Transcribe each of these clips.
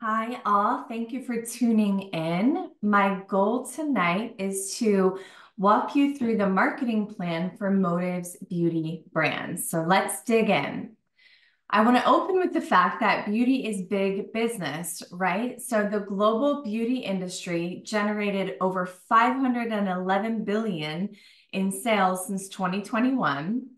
Hi, all. Thank you for tuning in. My goal tonight is to walk you through the marketing plan for Motive's beauty brands. So let's dig in. I want to open with the fact that beauty is big business, right? So the global beauty industry generated over 511 billion in sales since 2021.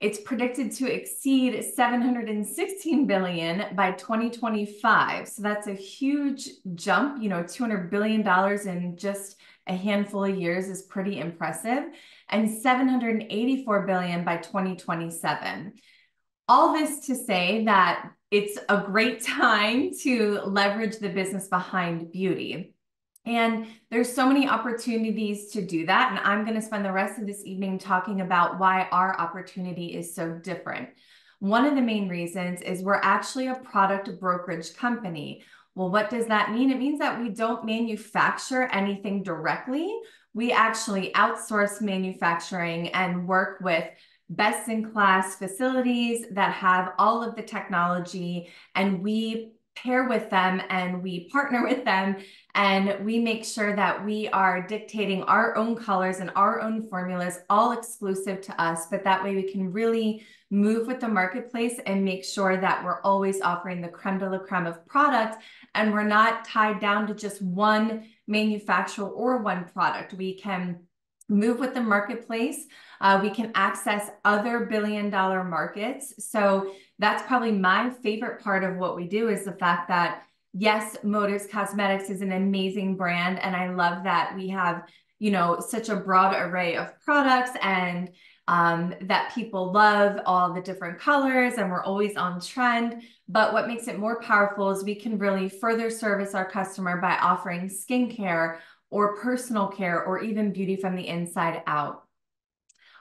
It's predicted to exceed 716 billion by 2025. So that's a huge jump. $200 billion in just a handful of years is pretty impressive, and 784 billion by 2027. All this to say that it's a great time to leverage the business behind beauty. And there's so many opportunities to do that. And I'm going to spend the rest of this evening talking about why our opportunity is so different. One of the main reasons is we're actually a product brokerage company. Well, what does that mean? It means that we don't manufacture anything directly. We actually outsource manufacturing and work with best-in-class facilities that have all of the technology, and we pair with them and we partner with them, and we make sure that we are dictating our own colors and our own formulas, all exclusive to us. But that way we can really move with the marketplace and make sure that we're always offering the creme de la creme of product, and we're not tied down to just one manufacturer or one product. We can move with the marketplace. We can access other billion-dollar markets. So that's probably my favorite part of what we do, is the fact that, yes, Motives Cosmetics is an amazing brand, and I love that we have, such a broad array of products, and that people love all the different colors, and we're always on trend. But what makes it more powerful is we can really further service our customer by offering skincare or personal care or even beauty from the inside out.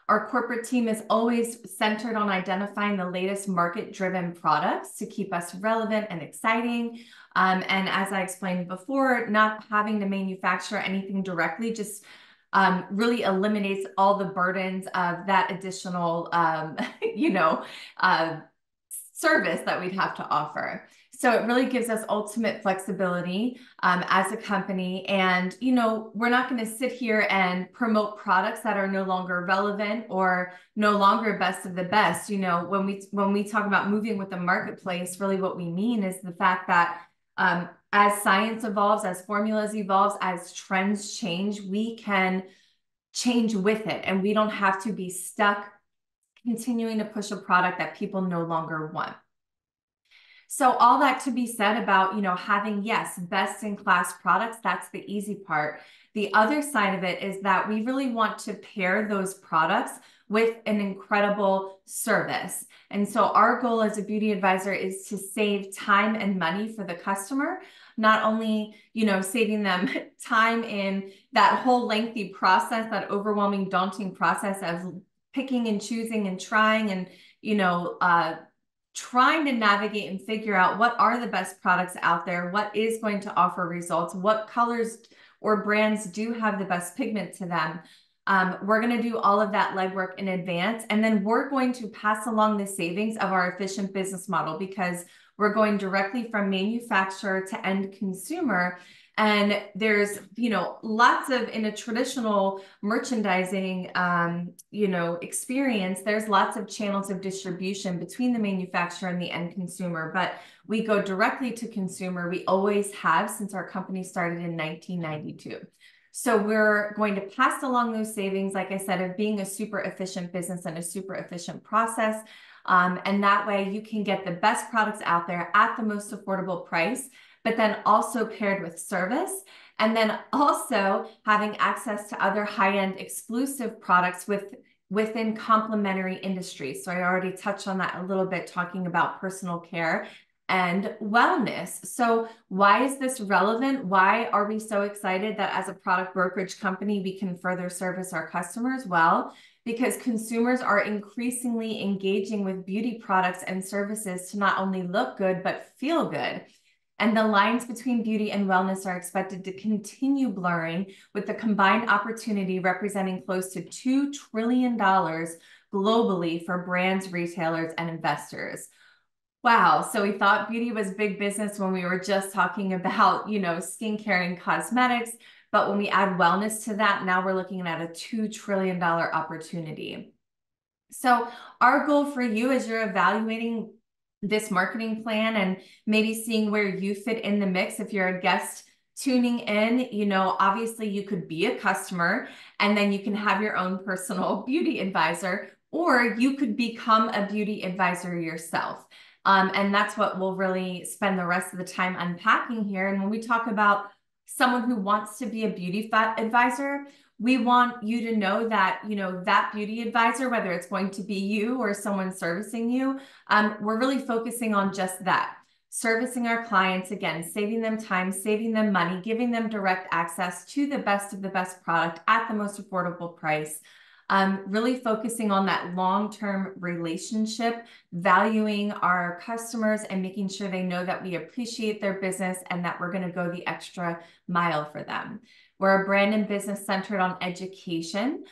Our corporate team is always centered on identifying the latest market-driven products to keep us relevant and exciting. And as I explained before, not having to manufacture anything directly just really eliminates all the burdens of that additional, service that we'd have to offer. So it really gives us ultimate flexibility as a company. And, we're not going to sit here and promote products that are no longer relevant or no longer best of the best. When we talk about moving with the marketplace, really what we mean is the fact that as science evolves, as formulas evolves, as trends change, we can change with it. And we don't have to be stuck continuing to push a product that people no longer want. So all that to be said about, having, yes, best-in-class products, that's the easy part. The other side of it is that we really want to pair those products with an incredible service. And so our goal as a beauty advisor is to save time and money for the customer, not only, saving them time in that whole lengthy process, that overwhelming, daunting process of picking and choosing and trying and, trying to navigate and figure out what are the best products out there, what is going to offer results, what colors or brands do have the best pigment to them. We're going to do all of that legwork in advance, and then we're going to pass along the savings of our efficient business model, because we're going directly from manufacturer to end consumer. And there's, lots of, in a traditional merchandising, experience, there's lots of channels of distribution between the manufacturer and the end consumer, but we go directly to consumer. We always have since our company started in 1992. So we're going to pass along those savings, like I said, of being a super efficient business and a super efficient process. And that way you can get the best products out there at the most affordable price, but then also paired with service, and then also having access to other high-end exclusive products within complementary industries. So I already touched on that a little bit, talking about personal care and wellness. So why is this relevant? Why are we so excited that as a product brokerage company, we can further service our customers? Well, because consumers are increasingly engaging with beauty products and services to not only look good, but feel good. And the lines between beauty and wellness are expected to continue blurring, with the combined opportunity representing close to $2 trillion globally for brands, retailers, and investors. Wow. So we thought beauty was big business when we were just talking about, skincare and cosmetics. But when we add wellness to that, now we're looking at a $2 trillion opportunity. So our goal for you as you're evaluating this marketing plan and maybe seeing where you fit in the mix, if you're a guest tuning in, obviously you could be a customer and then you can have your own personal beauty advisor, or you could become a beauty advisor yourself. And that's what we'll really spend the rest of the time unpacking here. And when we talk about someone who wants to be a beauty advisor, we want you to know that, that beauty advisor, whether it's going to be you or someone servicing you, we're really focusing on just that. Servicing our clients, again, saving them time, saving them money, giving them direct access to the best of the best product at the most affordable price. Really focusing on that long-term relationship, valuing our customers and making sure they know that we appreciate their business and that we're going to go the extra mile for them. We're a brand and business centered on education,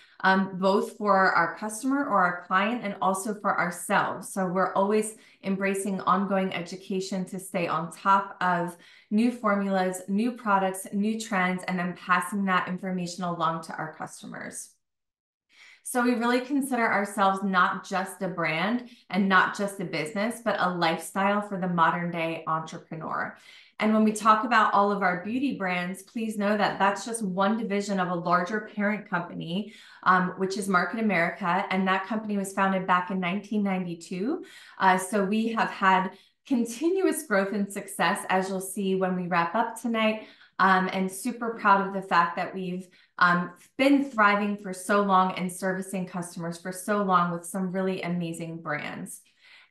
both for our customer or our client and also for ourselves. So we're always embracing ongoing education to stay on top of new formulas, new products, new trends, and then passing that information along to our customers. So we really consider ourselves not just a brand and not just a business, but a lifestyle for the modern day entrepreneur. And when we talk about all of our beauty brands, please know that that's just one division of a larger parent company, which is Market America. And that company was founded back in 1992. So we have had continuous growth and success, as you'll see when we wrap up tonight. And super proud of the fact that we've been thriving for so long and servicing customers for so long with some really amazing brands.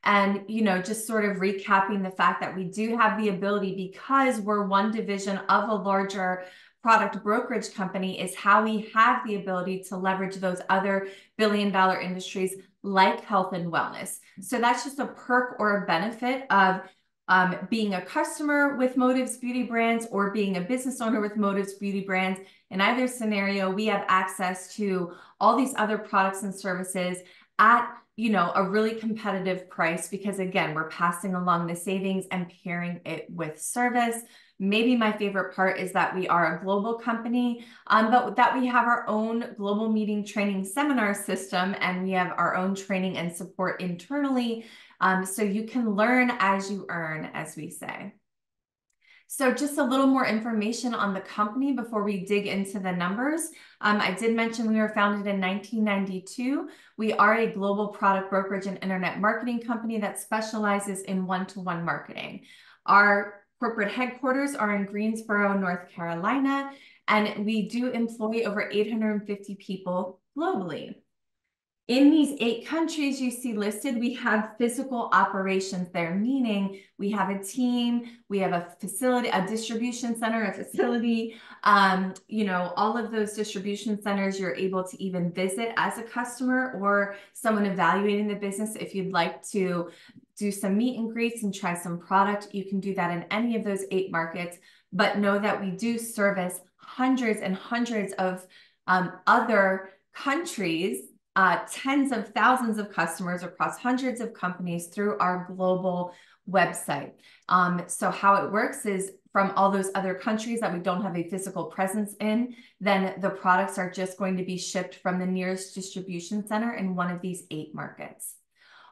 And, just sort of recapping the fact that we do have the ability, because we're one division of a larger product brokerage company, is how we have the ability to leverage those other billion-dollar industries like health and wellness. So that's just a perk or a benefit of being a customer with Motives Beauty Brands or being a business owner with Motives Beauty Brands. In either scenario, we have access to all these other products and services at a really competitive price, because again, we're passing along the savings and pairing it with service. Maybe my favorite part is that we are a global company, but that we have our own global meeting training seminar system, and we have our own training and support internally. So you can learn as you earn, as we say. So just a little more information on the company before we dig into the numbers. I did mention we were founded in 1992. We are a global product brokerage and internet marketing company that specializes in one-to-one marketing. Our corporate headquarters are in Greensboro, North Carolina, and we do employ over 850 people globally. In these 8 countries you see listed, we have physical operations there, meaning we have a team, we have a facility, a distribution center, a facility, all of those distribution centers you're able to even visit as a customer or someone evaluating the business. If you'd like to do some meet and greets and try some product, you can do that in any of those 8 markets. But know that we do service hundreds and hundreds of other countries, tens of thousands of customers across hundreds of companies through our global website. So how it works is, from all those other countries that we don't have a physical presence in, then the products are just going to be shipped from the nearest distribution center in one of these 8 markets.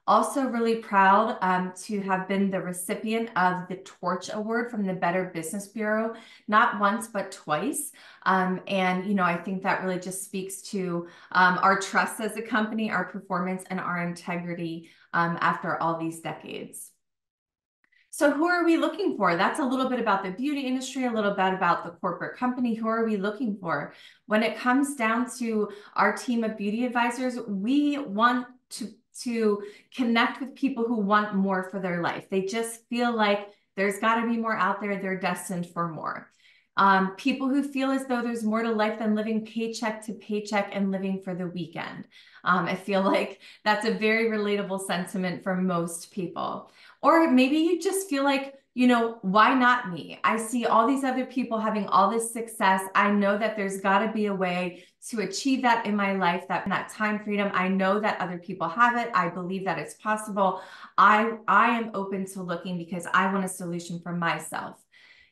Also really proud to have been the recipient of the Torch Award from the Better Business Bureau, not once, but twice. And, I think that really just speaks to our trust as a company, our performance, and our integrity after all these decades. So who are we looking for? That's a little bit about the beauty industry, a little bit about the corporate company. Who are we looking for? When it comes down to our team of beauty advisors, we want to connect with people who want more for their life. They just feel like there's got to be more out there. They're destined for more. People who feel as though there's more to life than living paycheck to paycheck and living for the weekend. I feel like that's a very relatable sentiment for most people. Or maybe you just feel like why not me? I see all these other people having all this success. I know that there's got to be a way to achieve that in my life, that time freedom. I know that other people have it. I believe that it's possible. I am open to looking because I want a solution for myself.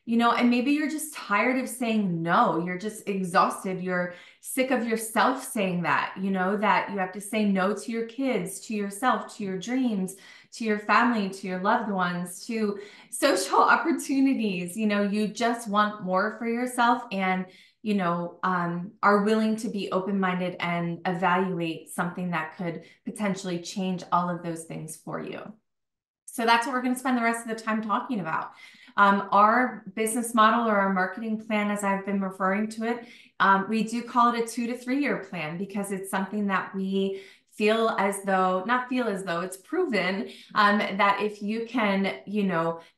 And maybe you're just tired of saying no. You're just exhausted. You're sick of yourself saying that, that you have to say no to your kids, to yourself, to your dreams, to your family, to your loved ones, to social opportunities. You just want more for yourself and, are willing to be open-minded and evaluate something that could potentially change all of those things for you. So that's what we're going to spend the rest of the time talking about. Our business model or our marketing plan, as I've been referring to it, we do call it a 2 to 3 year plan because it's something that we not feel as though it's proven that if you can,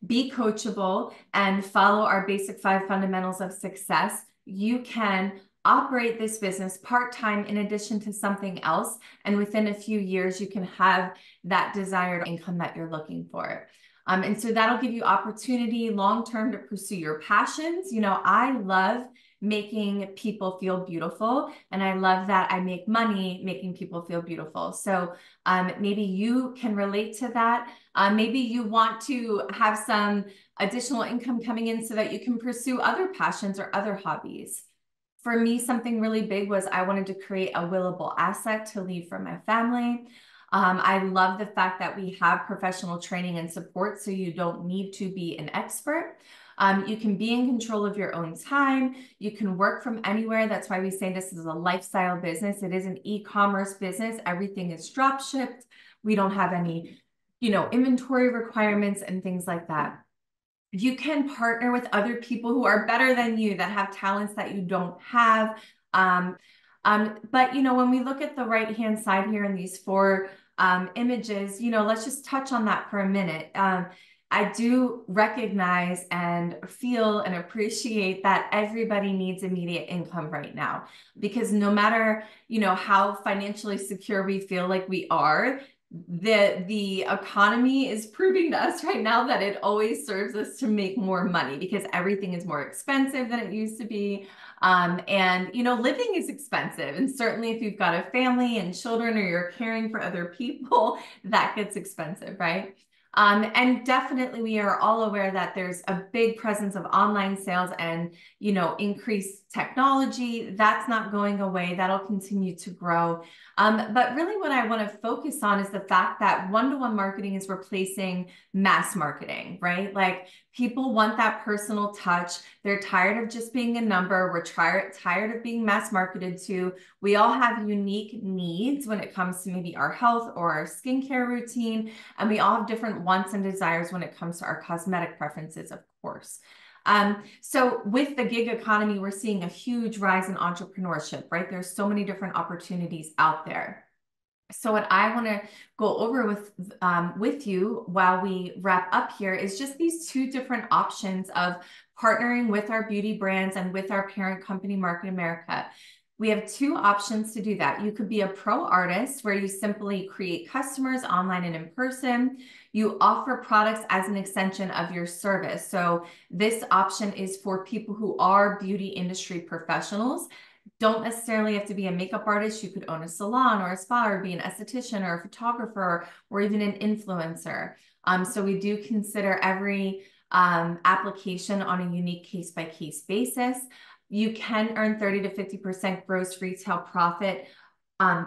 be coachable and follow our basic 5 fundamentals of success, you can operate this business part-time in addition to something else. And within a few years, you can have that desired income that you're looking for. And so that'll give you opportunity long-term to pursue your passions. I love making people feel beautiful. And I love that I make money making people feel beautiful. So maybe you can relate to that. Maybe you want to have some additional income coming in so that you can pursue other passions or other hobbies. For me, something really big was I wanted to create a willable asset to leave for my family. I love the fact that we have professional training and support, so you don't need to be an expert. You can be in control of your own time. You can work from anywhere. That's why we say this is a lifestyle business. It is an e-commerce business. Everything is drop shipped. We don't have any, inventory requirements and things like that. You can partner with other people who are better than you, that have talents that you don't have. But, when we look at the right-hand side here in these 4 images, let's just touch on that for a minute. I do recognize and feel and appreciate that everybody needs immediate income right now, because no matter, how financially secure we feel like we are, the economy is proving to us right now that it always serves us to make more money because everything is more expensive than it used to be. And, living is expensive. And certainly if you've got a family and children or you're caring for other people, that gets expensive, right? And definitely we are all aware that there's a big presence of online sales and, increased technology. That's not going away. That'll continue to grow. But really what I want to focus on is the fact that one-to-one marketing is replacing mass marketing, right? Like people want that personal touch. They're tired of just being a number. We're tired of being mass marketed to. We all have unique needs when it comes to maybe our health or our skincare routine. And we all have different wants and desires when it comes to our cosmetic preferences, of course. So with the gig economy, we're seeing a huge rise in entrepreneurship, right? There's so many different opportunities out there. So what I want to go over with you while we wrap up here is just these 2 different options of partnering with our beauty brands and with our parent company, Market America. We have 2 options to do that. You could be a pro artist where you simply create customers online and in person. You offer products as an extension of your service. So this option is for people who are beauty industry professionals. Don't necessarily have to be a makeup artist. You could own a salon or a spa or be an esthetician or a photographer or even an influencer. So we do consider every application on a unique case-by-case basis. You can earn 30 to 50% gross retail profit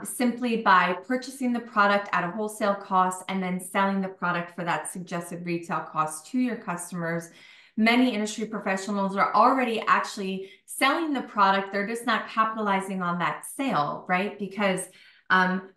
simply by purchasing the product at a wholesale cost and then selling the product for that suggested retail cost to your customers. Many industry professionals are already actually selling the product. They're just not capitalizing on that sale, right? Because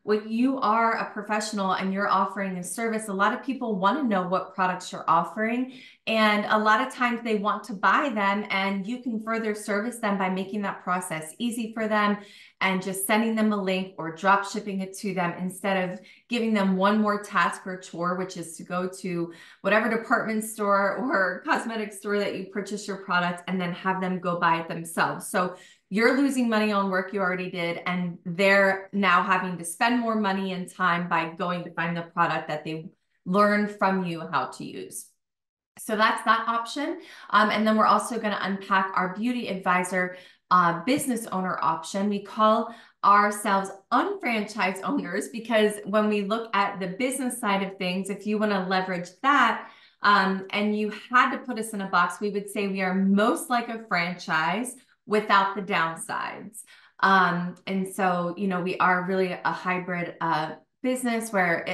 when you are a professional and you're offering a service, a lot of people want to know what products you're offering. And a lot of times they want to buy them, and you can further service them by making that process easy for them and just sending them a link or drop shipping it to them instead of giving them one more task or chore, which is to go to whatever department store or cosmetic store that you purchase your product and then have them go buy it themselves. So you're losing money on work you already did, and they're now having to spend more money and time by going to find the product that they learned from you how to use. So that's that option. And then we're also going to unpack our beauty advisor business owner option. We call ourselves unfranchised owners because when we look at the business side of things, if you want to leverage that, and you had to put us in a box, we would say we are most like a franchise without the downsides. And so, you know, we are really a hybrid business where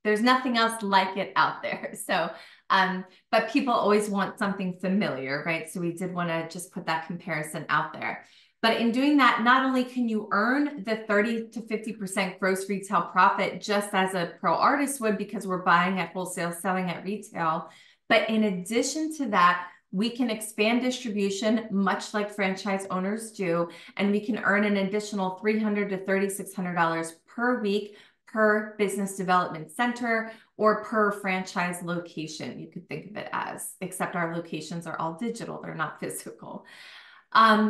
there's nothing else like it out there. So, but people always want something familiar, right? So we did want to just put that comparison out there. But in doing that, not only can you earn the 30 to 50% gross retail profit just as a pro artist would, because we're buying at wholesale, selling at retail, but in addition to that, we can expand distribution much like franchise owners do, and we can earn an additional $300 to $3,600 per week per business development center or per franchise location. You could think of it as, except our locations are all digital, they're not physical.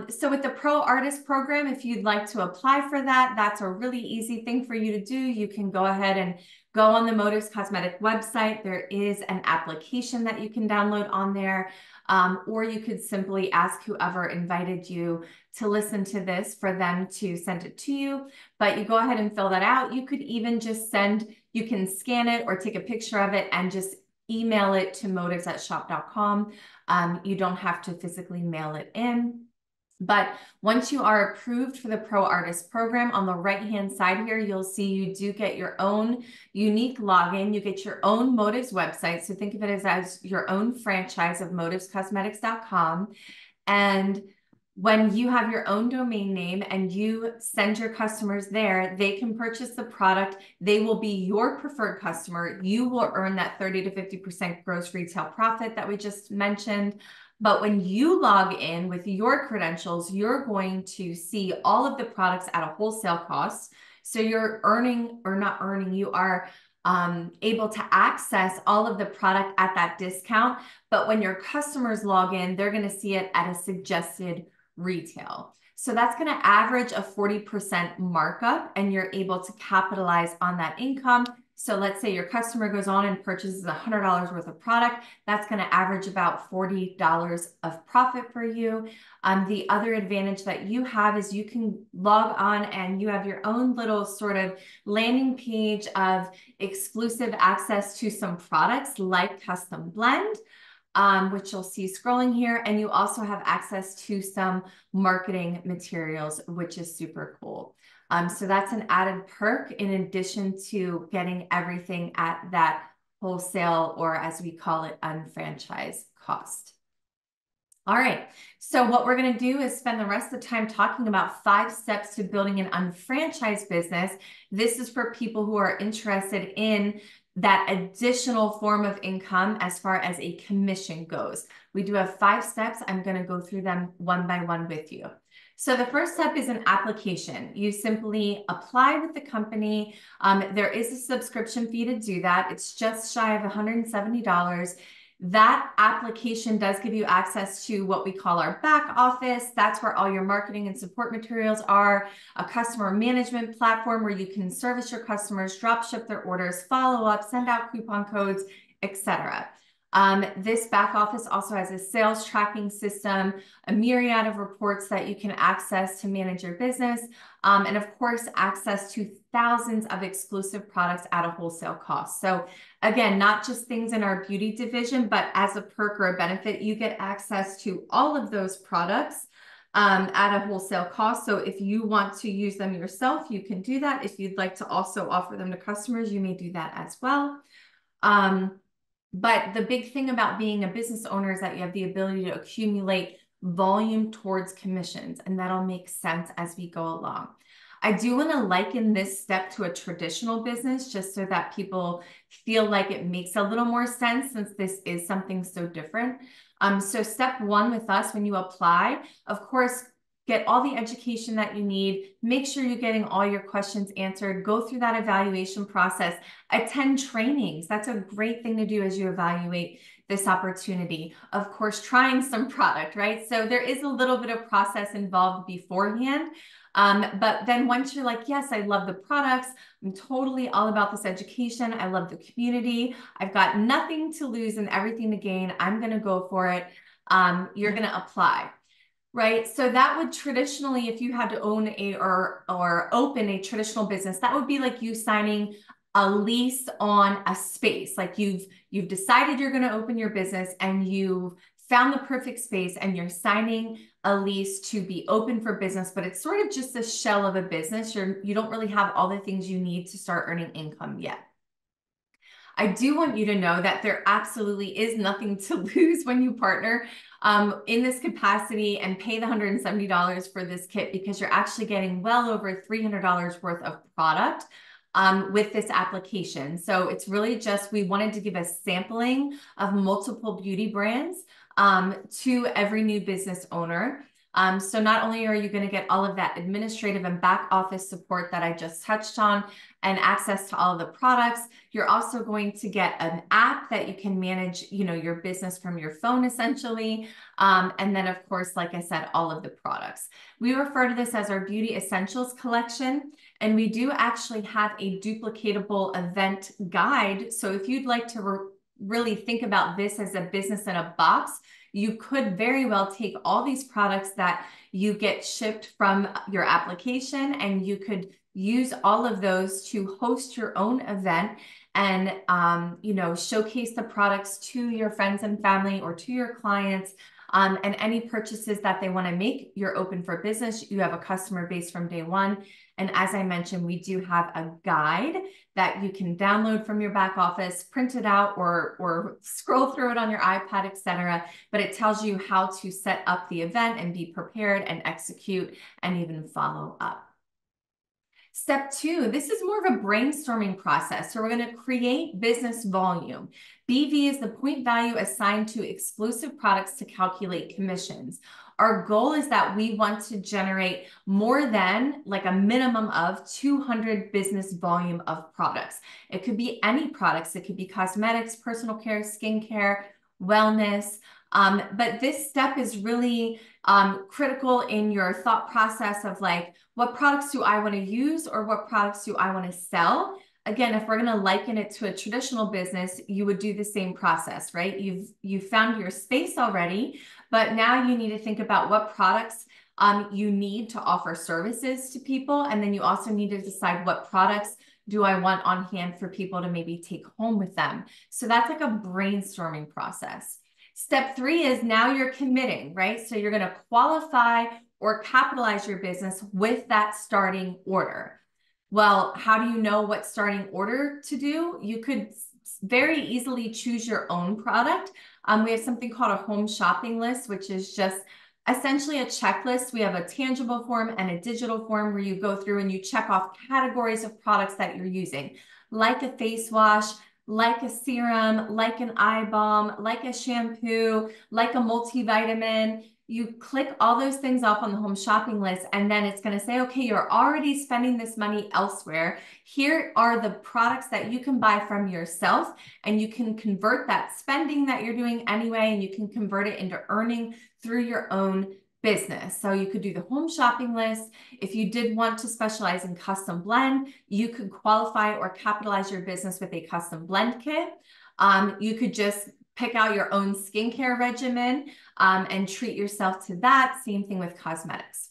So with the Pro Artist Program, if you'd like to apply for that, that's a really easy thing for you to do. You can go ahead and go on the Motives Cosmetic website. There is an application that you can download on there, or you could simply ask whoever invited you to listen to this for them to send it to you. But you go ahead and fill that out. You could even just you can scan it or take a picture of it and just email it to motives@shop.com. You don't have to physically mail it in. But once you are approved for the Pro Artist Program, on the right-hand side here, you'll see you do get your own unique login. You get your own Motives website. So think of it as your own franchise of motivescosmetics.com. And when you have your own domain name and you send your customers there, they can purchase the product. They will be your preferred customer. You will earn that 30 to 50% gross retail profit that we just mentioned. But when you log in with your credentials, you're going to see all of the products at a wholesale cost. So you're earning or not earning, you are able to access all of the product at that discount. But when your customers log in, they're going to see it at a suggested retail. So that's going to average a 40% markup, and you're able to capitalize on that income. So let's say your customer goes on and purchases $100 worth of product. That's going to average about $40 of profit for you. The other advantage that you have is you can log on and you have your own little sort of landing page of exclusive access to some products like Custom Blend, which you'll see scrolling here. And you also have access to some marketing materials, which is super cool. So that's an added perk in addition to getting everything at that wholesale, or as we call it, unfranchised cost. All right, so what we're going to do is spend the rest of the time talking about 5 steps to building an unfranchised business. This is for people who are interested in that additional form of income as far as a commission goes. We do have 5 steps. I'm going to go through them one by one with you. So the first step is an application. You simply apply with the company. There is a subscription fee to do that. It's just shy of $170. That application does give you access to what we call our back office. That's where all your marketing and support materials are, a customer management platform where you can service your customers, drop ship their orders, follow up, send out coupon codes, etc. This back office also has a sales tracking system, a myriad of reports that you can access to manage your business, and of course, access to thousands of exclusive products at a wholesale cost. So again, not just things in our beauty division, but as a perk or a benefit, you get access to all of those products at a wholesale cost. So if you want to use them yourself, you can do that. If you'd like to also offer them to customers, you may do that as well. But the big thing about being a business owner is that you have the ability to accumulate volume towards commissions, and that'll make sense as we go along. I do want to liken this step to a traditional business just so that people feel like it makes a little more sense since this is something so different. So step 1 with us, when you apply, of course, get all the education that you need, make sure you're getting all your questions answered, go through that evaluation process, attend trainings. That's a great thing to do as you evaluate this opportunity. Of course, trying some product, right? So there is a little bit of process involved beforehand. But then once you're like, yes, I love the products, I'm totally all about this education, I love the community, I've got nothing to lose and everything to gain, I'm going to go for it. You're going to apply. Right. So that would traditionally, if you had to own or open a traditional business, that would be like you signing a lease on a space. Like you've decided you're going to open your business and you've found the perfect space and you're signing a lease to be open for business, but it's sort of just a shell of a business. You don't really have all the things you need to start earning income yet. I do want you to know that there absolutely is nothing to lose when you partner in this capacity and pay the $170 for this kit, because you're actually getting well over $300 worth of product with this application. So it's really just, we wanted to give a sampling of multiple beauty brands to every new business owner. So not only are you going to get all of that administrative and back office support that I just touched on and access to all of the products, you're also going to get an app that you can manage, your business from your phone essentially. And then of course, like I said, all of the products. We refer to this as our Beauty Essentials collection. And we do actually have a duplicatable event guide. So if you'd like to really think about this as a business in a box, you could very well take all these products that you get shipped from your application and you could use all of those to host your own event and, showcase the products to your friends and family or to your clients. And any purchases that they want to make, you're open for business. You have a customer base from day one. And as I mentioned, we do have a guide that you can download from your back office, print it out, or scroll through it on your iPad, etc. But it tells you how to set up the event and be prepared and execute and even follow up. Step 2, this is more of a brainstorming process. So we're going to create business volume. BV is the point value assigned to exclusive products to calculate commissions. Our goal is that we want to generate more than like a minimum of 200 business volume of products. It could be any products. It could be cosmetics, personal care, skincare, wellness. But this step is really critical in your thought process of like, what products do I want to use or what products do I want to sell? Again, if we're going to liken it to a traditional business, you would do the same process, right? You've found your space already, but now you need to think about what products you need to offer services to people. And then you also need to decide what products do I want on hand for people to maybe take home with them. So that's like a brainstorming process. Step 3 is now you're committing, right? So you're going to qualify or capitalize your business with that starting order. Well, how do you know what starting order to do? You could very easily choose your own product. We have something called a home shopping list, which is just essentially a checklist. We have a tangible form and a digital form where you go through and you check off categories of products that you're using, like a face wash, like a serum, like an eye balm, like a shampoo, like a multivitamin. You click all those things off on the home shopping list, and then it's going to say, okay, you're already spending this money elsewhere. Here are the products that you can buy from yourself, and you can convert that spending that you're doing anyway, and you can convert it into earning through your own business. So you could do the home shopping list. If you did want to specialize in custom blend, you could qualify or capitalize your business with a custom blend kit. You could just pick out your own skincare regimen and treat yourself to that. Same thing with cosmetics.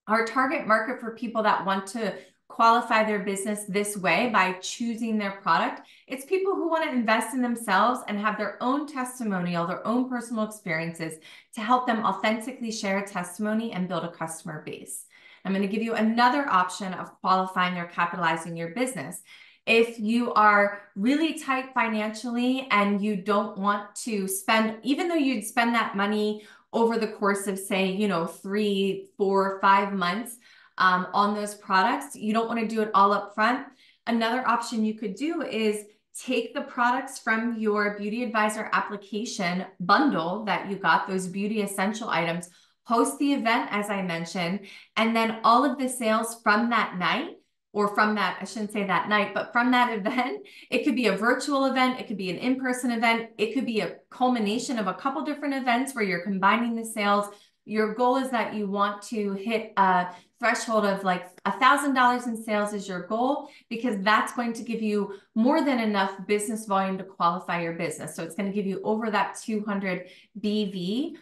Our target market for people that want to qualify their business this way by choosing their product, it's people who want to invest in themselves and have their own testimonial, their own personal experiences to help them authentically share a testimony and build a customer base. I'm going to give you another option of qualifying or capitalizing your business. If you are really tight financially and you don't want to spend, even though you'd spend that money over the course of say, 3, 4, 5 months on those products, you don't want to do it all up front. Another option you could do is take the products from your Beauty Advisor application bundle that you got, those beauty essential items, host the event, as I mentioned, and then all of the sales from that night, or from that, I shouldn't say that night, but from that event, it could be a virtual event, it could be an in-person event, it could be a culmination of a couple different events where you're combining the sales. Your goal is that you want to hit a threshold of like $1,000 in sales is your goal, because that's going to give you more than enough business volume to qualify your business. So it's going to give you over that 200 BV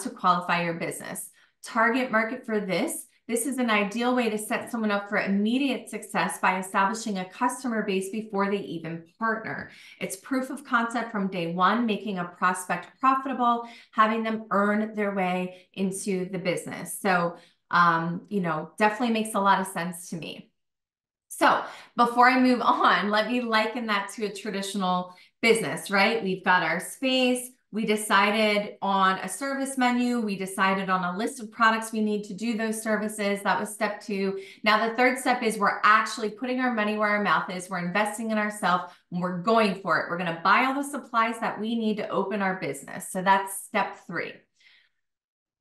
to qualify your business. Target market for this. This is an ideal way to set someone up for immediate success by establishing a customer base before they even partner. It's proof of concept from day one, making a prospect profitable, having them earn their way into the business. So, definitely makes a lot of sense to me. So before I move on, let me liken that to a traditional business, right? We've got our space. We decided on a service menu. We decided on a list of products we need to do those services. That was step 2. Now, the third step is we're actually putting our money where our mouth is. We're investing in ourselves. We're going for it. We're going to buy all the supplies that we need to open our business. So that's step 3.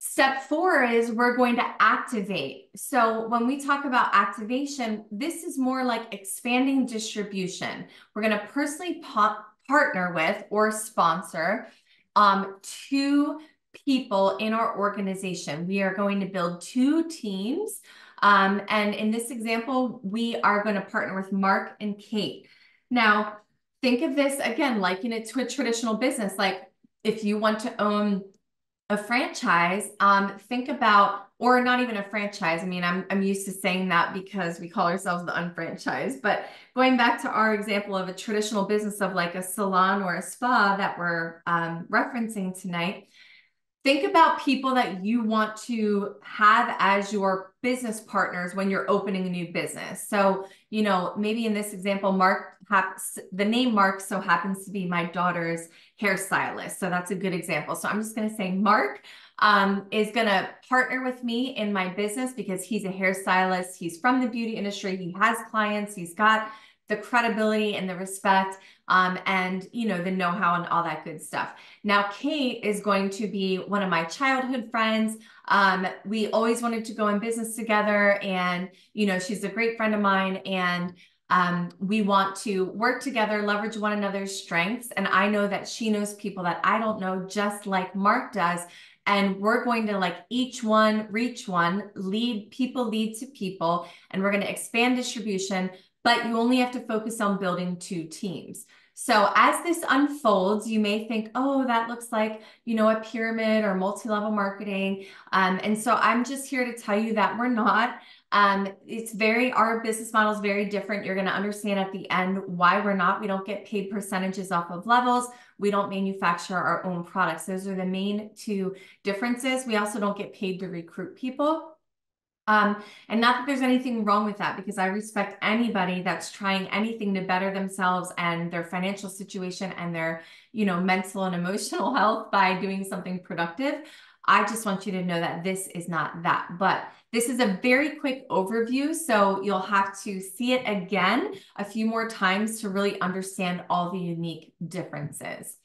Step 4 is we're going to activate. So when we talk about activation, this is more like expanding distribution. We're going to personally partner with or sponsor 2 people in our organization. We are going to build 2 teams. And in this example, we are going to partner with Mark and Kate. Now, think of this again, liken it to a traditional business. Like if you want to own a franchise, think about, or not even a franchise. I mean, I'm used to saying that because we call ourselves the unfranchised, but going back to our example of a traditional business of like a salon or a spa that we're referencing tonight, think about people that you want to have as your business partners when you're opening a new business. So, maybe in this example, the name Mark so happens to be my daughter's hairstylist. So that's a good example. So I'm just going to say Mark is going to partner with me in my business because he's a hairstylist. He's from the beauty industry. He has clients. He's got the credibility and the respect and the know-how and all that good stuff. Now, Kate is going to be one of my childhood friends. We always wanted to go in business together, and she's a great friend of mine, and we want to work together, leverage one another's strengths. And I know that she knows people that I don't know, just like Mark does. And we're going to like each one, reach one, lead to people, and we're going to expand distribution, but you only have to focus on building 2 teams. So as this unfolds, you may think, oh, that looks like, a pyramid or multi-level marketing. And so I'm just here to tell you that we're not. Our business model is very different. You're going to understand at the end why we're not. We don't get paid percentages off of levels. We don't manufacture our own products. Those are the main 2 differences. We also don't get paid to recruit people. And not that there's anything wrong with that, because I respect anybody that's trying anything to better themselves and their financial situation and their, mental and emotional health by doing something productive. I just want you to know that this is not that, but this is a very quick overview. So you'll have to see it again a few more times to really understand all the unique differences.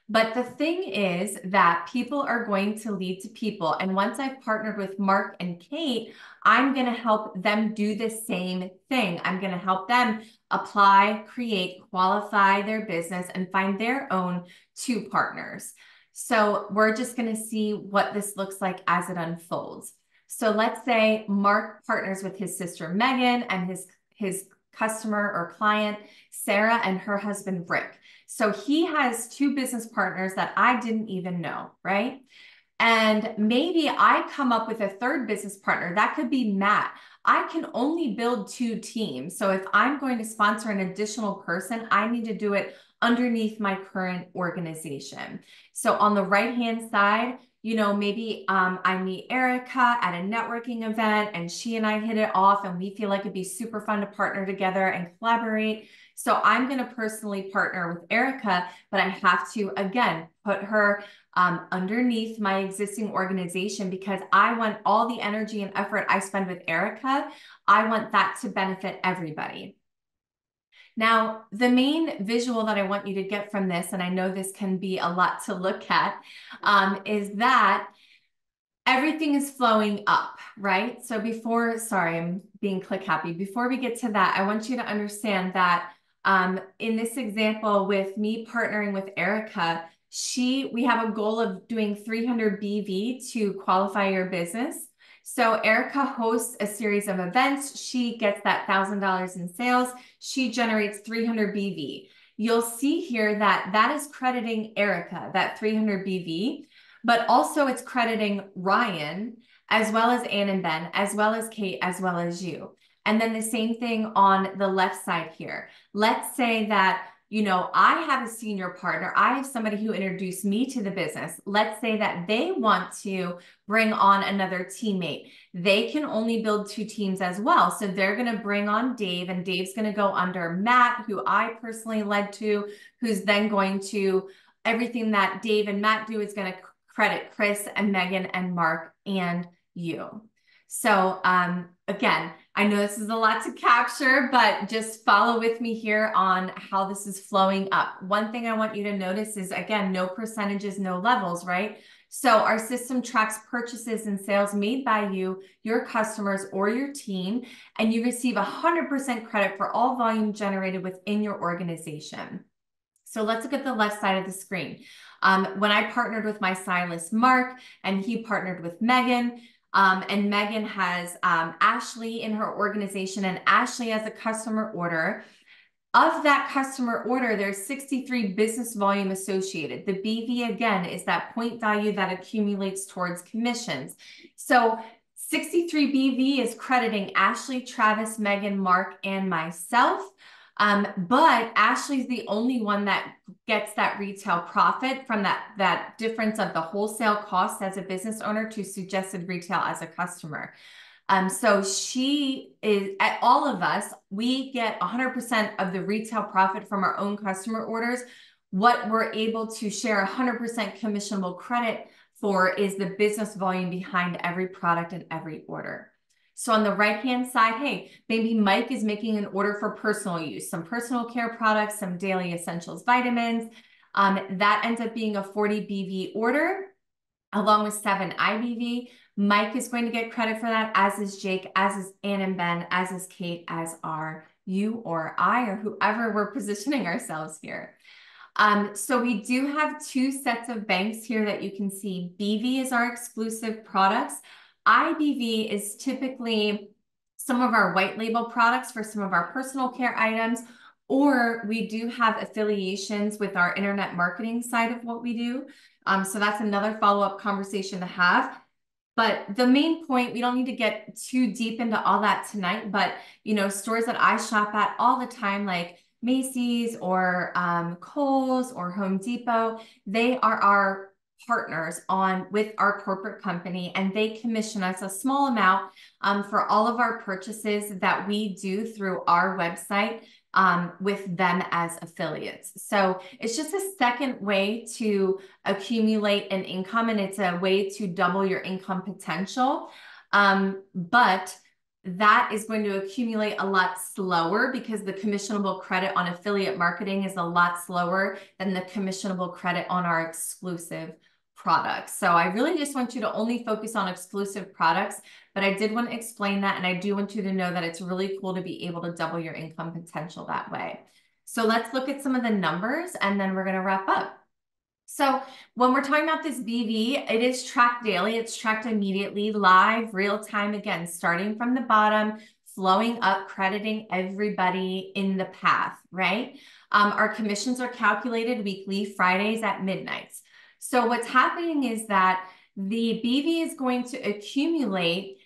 But the thing is that people are going to lead to people. And once I've partnered with Mark and Kate, I'm going to help them do the same thing. I'm going to help them apply, create, qualify their business, and find their own 2 partners. So we're just going to see what this looks like as it unfolds. So let's say Mark partners with his sister, Megan, and his customer or client, Sarah, and her husband, Rick. So he has 2 business partners that I didn't even know, right? And maybe I come up with a 3rd business partner. That could be Matt. I can only build 2 teams. So if I'm going to sponsor an additional person, I need to do it underneath my current organization. So on the right-hand side, maybe I meet Erica at a networking event and she and I hit it off and we feel like it'd be super fun to partner together and collaborate. So I'm going to personally partner with Erica, but I have to, again, put her underneath my existing organization because I want all the energy and effort I spend with Erica. I want that to benefit everybody. Now, the main visual that I want you to get from this, and I know this can be a lot to look at, is that everything is flowing up, right? So sorry, I'm being click happy. Before we get to that, I want you to understand that in this example with me partnering with Erica, we have a goal of doing 300 BV to qualify your business. So Erica hosts a series of events. She gets that $1,000 in sales. She generates 300 BV. You'll see here that that is crediting Erica, that 300 BV, but also it's crediting Ryan, as well as Ann and Ben, as well as Kate, as well as you. And then the same thing on the left side here. Let's say that, you know, I have a senior partner. I have somebody who introduced me to the business. Let's say that they want to bring on another teammate. They can only build 2 teams as well. So they're going to bring on Dave, and Dave's going to go under Matt, who I personally led to, who's then going to, everything that Dave and Matt do is going to credit Chris and Megan and Mark and you. So again, I know this is a lot to capture, but just follow with me here on how this is flowing up. One thing I want you to notice is, again, no percentages, no levels, right? So our system tracks purchases and sales made by you, your customers, or your team, and you receive 100% credit for all volume generated within your organization. So let's look at the left side of the screen. When I partnered with my stylist, Mark, and he partnered with Megan, and Megan has Ashley in her organization, and Ashley has a customer order. Of that customer order, there's 63 business volume associated. The BV, again, is that point value that accumulates towards commissions. So 63 BV is crediting Ashley, Travis, Megan, Mark, and myself. But Ashley's the only one that gets that retail profit from that difference of the wholesale cost as a business owner to suggested retail as a customer. So she is, at all of us, we get 100% of the retail profit from our own customer orders. What we're able to share 100% commissionable credit for is the business volume behind every product and every order. So on the right-hand side, hey, maybe Mike is making an order for personal use, some personal care products, some daily essentials, vitamins. That ends up being a 40 BV order, along with 7 IBV. Mike is going to get credit for that, as is Jake, as is Ann and Ben, as is Kate, as are you or I, or whoever we're positioning ourselves here. So we do have 2 sets of banks here that you can see. BV is our exclusive products. IBV is typically some of our white label products for some of our personal care items, or we do have affiliations with our internet marketing side of what we do. So that's another follow-up conversation to have. But the main point, we don't need to get too deep into all that tonight, but, you know, stores that I shop at all the time, like Macy's or Kohl's or Home Depot, they are our partners with our corporate company, and they commission us a small amount for all of our purchases that we do through our website with them as affiliates. So it's just a second way to accumulate an income, and it's a way to double your income potential. But that is going to accumulate a lot slower because the commissionable credit on affiliate marketing is a lot slower than the commissionable credit on our exclusive products. So I really just want you to only focus on exclusive products, but I did want to explain that, and I do want you to know that it's really cool to be able to double your income potential that way. So let's look at some of the numbers, and then we're going to wrap up. So when we're talking about this BV, it is tracked daily. It's tracked immediately, live, real time, again, starting from the bottom, flowing up, crediting everybody in the path, right? Our commissions are calculated weekly, Fridays at midnight. So what's happening is that the BV is going to accumulate,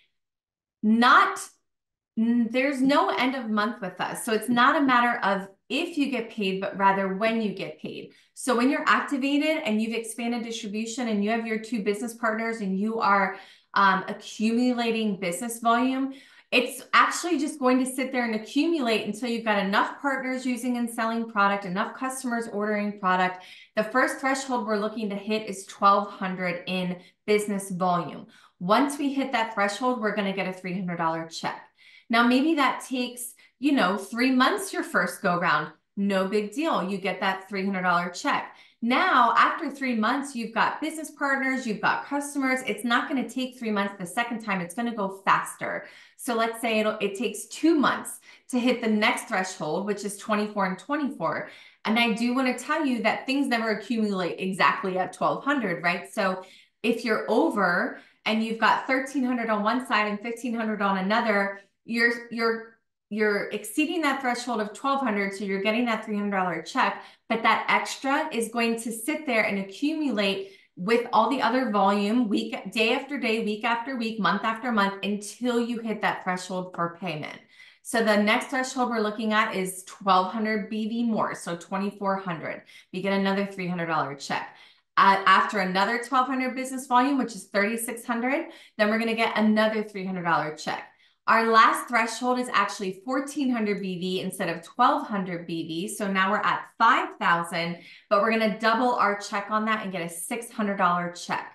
there's no end of month with us. So it's not a matter of if you get paid, but rather when you get paid. So when you're activated and you've expanded distribution and you have your 2 business partners and you are accumulating business volume, it's actually just going to sit there and accumulate until you've got enough partners using and selling product, enough customers ordering product. The first threshold we're looking to hit is 1,200 in business volume. Once we hit that threshold, we're going to get a $300 check. Now, maybe that takes, you know, 3 months your first go round. No big deal. You get that $300 check. Now, after 3 months, you've got business partners, you've got customers. It's not going to take 3 months the second time. It's going to go faster. So let's say it takes 2 months to hit the next threshold, which is 24 and 24. And I do want to tell you that things never accumulate exactly at 1,200, right? So if you're over and you've got 1,300 on one side and 1,500 on another, you're exceeding that threshold of 1,200, so you're getting that $300 check, but that extra is going to sit there and accumulate with all the other volume day after day, week after week, month after month, until you hit that threshold for payment. So the next threshold we're looking at is 1,200 BV more, so 2,400. You get another $300 check. After another 1,200 business volume, which is 3,600, then we're going to get another $300 check. Our last threshold is actually 1,400 BV instead of 1,200 BV. So now we're at 5,000, but we're going to double our check on that and get a $600 check.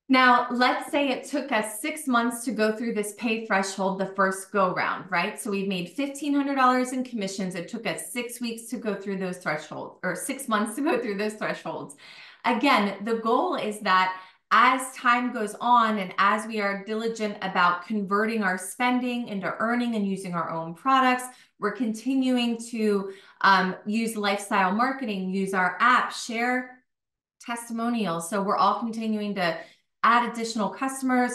Now, let's say it took us 6 months to go through this pay threshold the first go round, right? So we've made $1,500 in commissions. It took us 6 weeks to go through those thresholds, or 6 months to go through those thresholds. Again, the goal is that as time goes on and as we are diligent about converting our spending into earning and using our own products, we're continuing to use lifestyle marketing, use our app, share testimonials. So we're all continuing to add additional customers,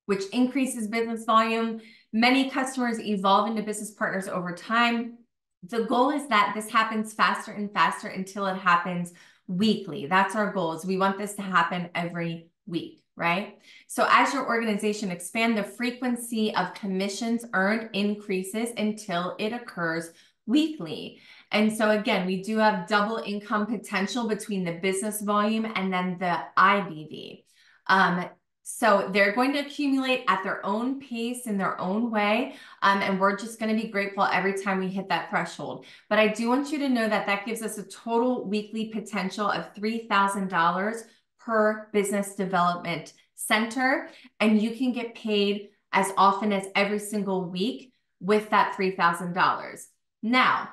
which increases business volume. Many customers evolve into business partners over time. The goal is that this happens faster and faster until it happens weekly. That's our goal, is we want this to happen every week, right? So as your organization expands, the frequency of commissions earned increases until it occurs weekly. And so again, we do have double income potential between the business volume and then the IBV. So they're going to accumulate at their own pace in their own way. And we're just going to be grateful every time we hit that threshold. But I do want you to know that that gives us a total weekly potential of $3,000 per business development center. And you can get paid as often as every single week with that $3,000. Now,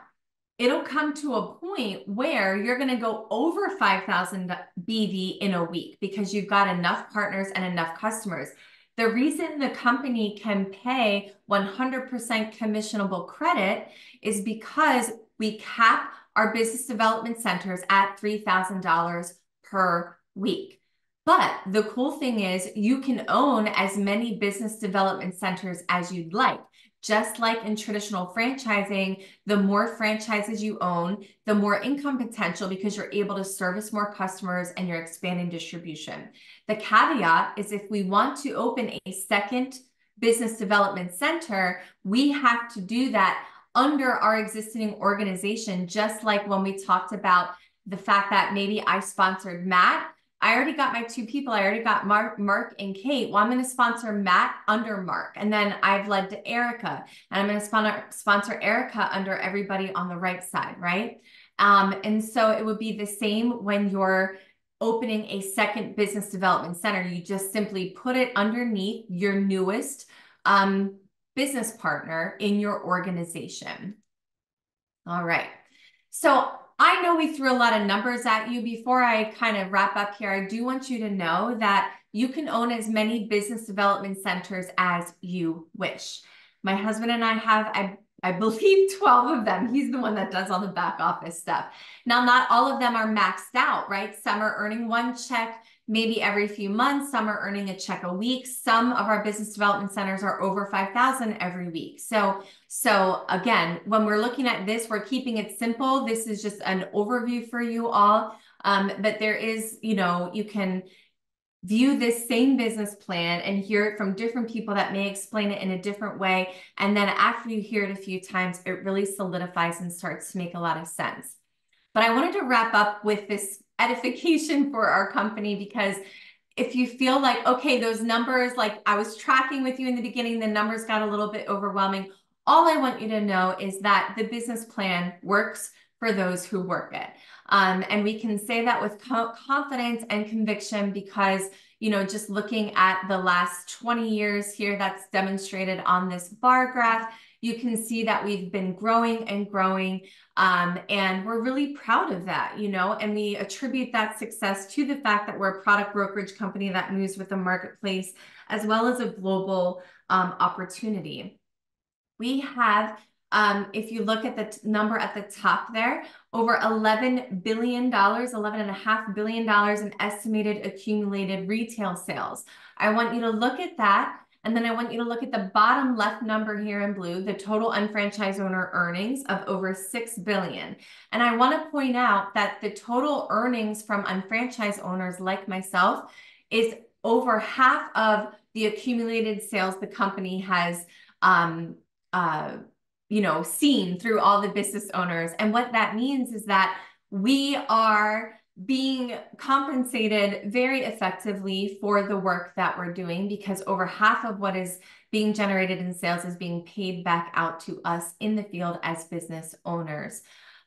it'll come to a point where you're going to go over 5,000 BV in a week because you've got enough partners and enough customers. The reason the company can pay 100% commissionable credit is because we cap our business development centers at $3,000 per week. But the cool thing is you can own as many business development centers as you'd like. Just like in traditional franchising, the more franchises you own, the more income potential because you're able to service more customers and you're expanding distribution. The caveat is if we want to open a second business development center, we have to do that under our existing organization, just like when we talked about the fact that maybe I sponsored Matt. I already got my 2 people. I already got Mark and Kate. Well, I'm going to sponsor Matt under Mark. And then I've led to Erica. And I'm going to sponsor Erica under everybody on the right side, right? And so it would be the same when you're opening a second business development center. You just simply put it underneath your newest business partner in your organization. All right. So I know we threw a lot of numbers at you. Before I kind of wrap up here, I do want you to know that you can own as many business development centers as you wish. My husband and I have, I believe, 12 of them. He's the one that does all the back office stuff. Now, not all of them are maxed out, right? Some are earning 1 check maybe every few months. Some are earning a check a week. Some of our business development centers are over 5,000 every week. So again, when we're looking at this, we're keeping it simple. This is just an overview for you all. But there is, you can view this same business plan and hear it from different people that may explain it in a different way. And then after you hear it a few times, it really solidifies and starts to make a lot of sense. But I wanted to wrap up with this edification for our company, because if you feel like, okay, those numbers, like I was tracking with you in the beginning, the numbers got a little bit overwhelming. All I want you to know is that the business plan works for those who work it. And we can say that with confidence and conviction because, just looking at the last 20 years here, that's demonstrated on this bar graph, you can see that we've been growing and growing. And we're really proud of that, and we attribute that success to the fact that we're a product brokerage company that moves with the marketplace, as well as a global opportunity. We have If you look at the number at the top there, over $11 billion, $11.5 billion in estimated accumulated retail sales. I want you to look at that. And then I want you to look at the bottom left number here in blue, the total unfranchised owner earnings of over $6 billion. And I want to point out that the total earnings from unfranchised owners like myself is over half of the accumulated sales the company has seen through all the business owners. And what that means is that we are being compensated very effectively for the work that we're doing, because over half of what is being generated in sales is being paid back out to us in the field as business owners.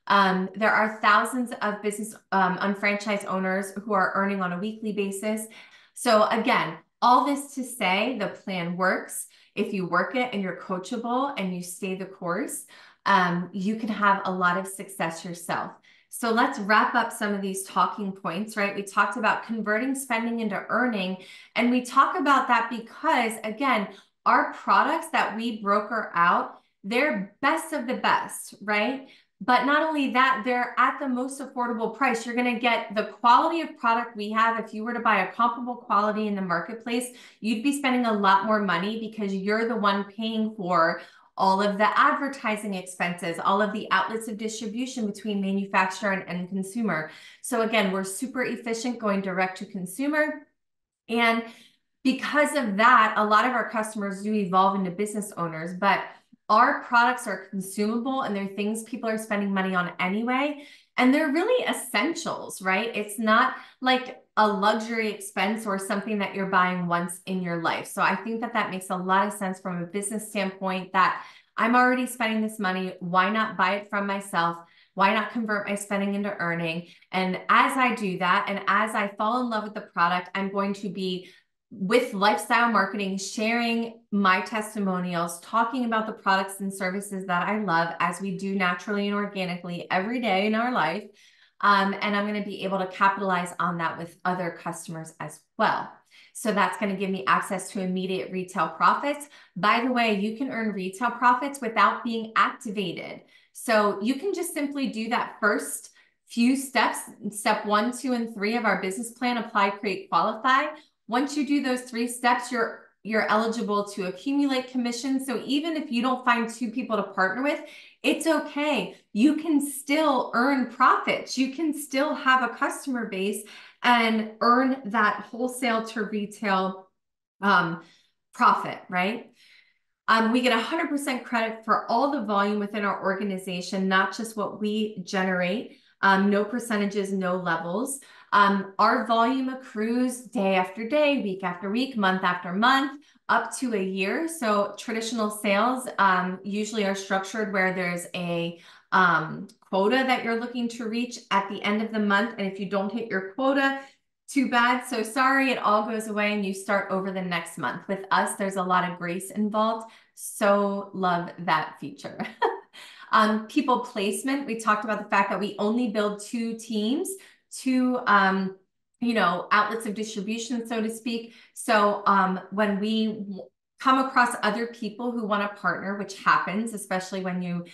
There are thousands of business unfranchised owners who are earning on a weekly basis. So again, all this to say the plan works. If you work it and you're coachable and you stay the course, you can have a lot of success yourself. So let's wrap up some of these talking points, right? We talked about converting spending into earning, and we talk about that because, again, our products that we broker out, they're best of the best, right? But not only that, they're at the most affordable price. You're going to get the quality of product we have. If you were to buy a comparable quality in the marketplace, you'd be spending a lot more money because you're the one paying for all of the advertising expenses, all of the outlets of distribution between manufacturer and end consumer. So again, we're super efficient going direct to consumer. And because of that, a lot of our customers do evolve into business owners, but our products are consumable and they're things people are spending money on anyway. And they're really essentials, right? It's not like a luxury expense or something that you're buying once in your life. So I think that that makes a lot of sense from a business standpoint, that I'm already spending this money. Why not buy it from myself? Why not convert my spending into earning? And as I do that, and as I fall in love with the product, I'm going to be with lifestyle marketing, sharing my testimonials, talking about the products and services that I love, as we do naturally and organically every day in our life. And I'm going to be able to capitalize on that with other customers as well. So that's going to give me access to immediate retail profits. By the way, you can earn retail profits without being activated. So you can just simply do that first few steps, step 1, 2, and 3 of our business plan: apply, create, qualify. Once you do those 3 steps, you're eligible to accumulate commissions. So even if you don't find 2 people to partner with, it's okay. You can still earn profits. You can still have a customer base and earn that wholesale to retail profit, right? We get 100% credit for all the volume within our organization, not just what we generate. No percentages, no levels. Our volume accrues day after day, week after week, month after month, up to a year. So traditional sales usually are structured where there's a quota that you're looking to reach at the end of the month. And if you don't hit your quota, too bad, so sorry, it all goes away and you start over the next month. With us, there's a lot of grace involved. So love that feature. People placement, we talked about the fact that we only build 2 teams, 2 outlets of distribution, so to speak. So when we come across other people who want to partner, which happens, especially when you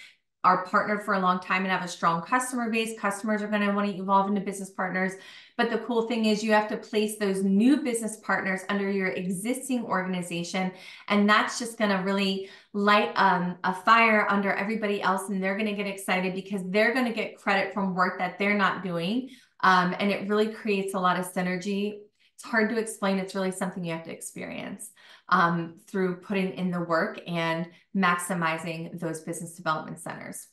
are partnered for a long time and have a strong customer base, customers are going to want to evolve into business partners. But the cool thing is you have to place those new business partners under your existing organization. And that's just going to really light a fire under everybody else. And they're going to get excited because they're going to get credit from work that they're not doing. And it really creates a lot of synergy. It's hard to explain. It's really something you have to experience through putting in the work and maximizing those business development centers.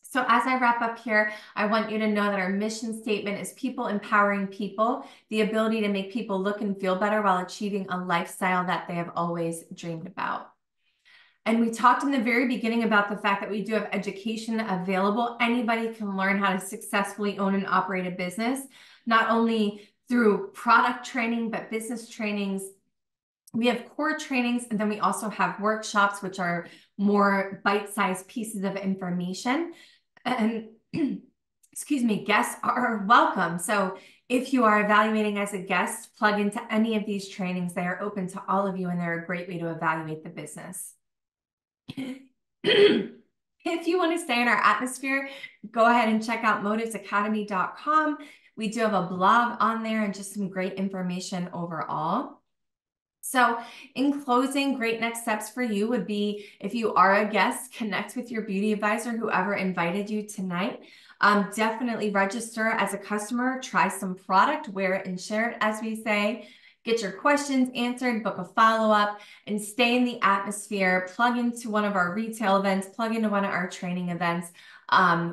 So as I wrap up here, I want you to know that our mission statement is people empowering people, the ability to make people look and feel better while achieving a lifestyle that they have always dreamed about. And we talked in the very beginning about the fact that we do have education available. Anybody can learn how to successfully own and operate a business, not only through product training, but business trainings. We have core trainings, and then we also have workshops, which are more bite-sized pieces of information. And excuse me, guests are welcome. So if you are evaluating as a guest, plug into any of these trainings. They are open to all of you, and they're a great way to evaluate the business. If you want to stay in our atmosphere, go ahead and check out motivesacademy.com. We do have a blog on there and just some great information overall. So in closing, great next steps for you would be, if you are a guest, connect with your beauty advisor, whoever invited you tonight. Definitely register as a customer, try some product, wear it and share it, as we say. Get your questions answered, book a follow-up, and stay in the atmosphere. Plug into one of our retail events, plug into one of our training events.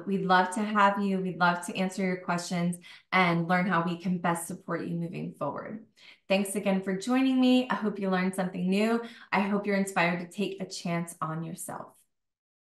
We'd love to have you. We'd love to answer your questions and learn how we can best support you moving forward. Thanks again for joining me. I hope you learned something new. I hope you're inspired to take a chance on yourself.